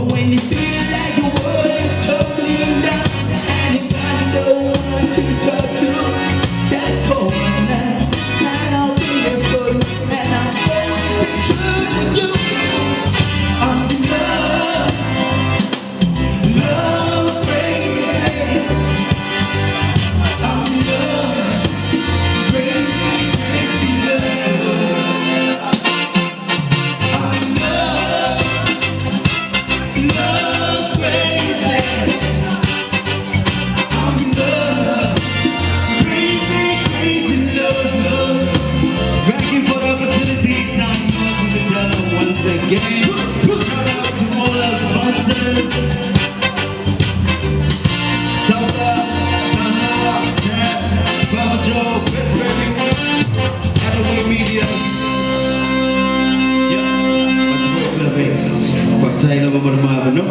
When you feel like your world is tumbling down and you got no one to talk to, just call me now and I'll be there for you, and I'll always be true to you. I'm in love crazy. I'm in love crazy, crazy love. I'm in love crazy. I'm in love crazy, crazy love. Thank you for the opportunity. Now you want to tell them once again. Shout out to all our sponsors. Toga, Chanoa, Sam, Baba Joe, Chris everyone. Hathaway Media. Yeah. What's the work, Club X? What tayo na ba mo naman? No?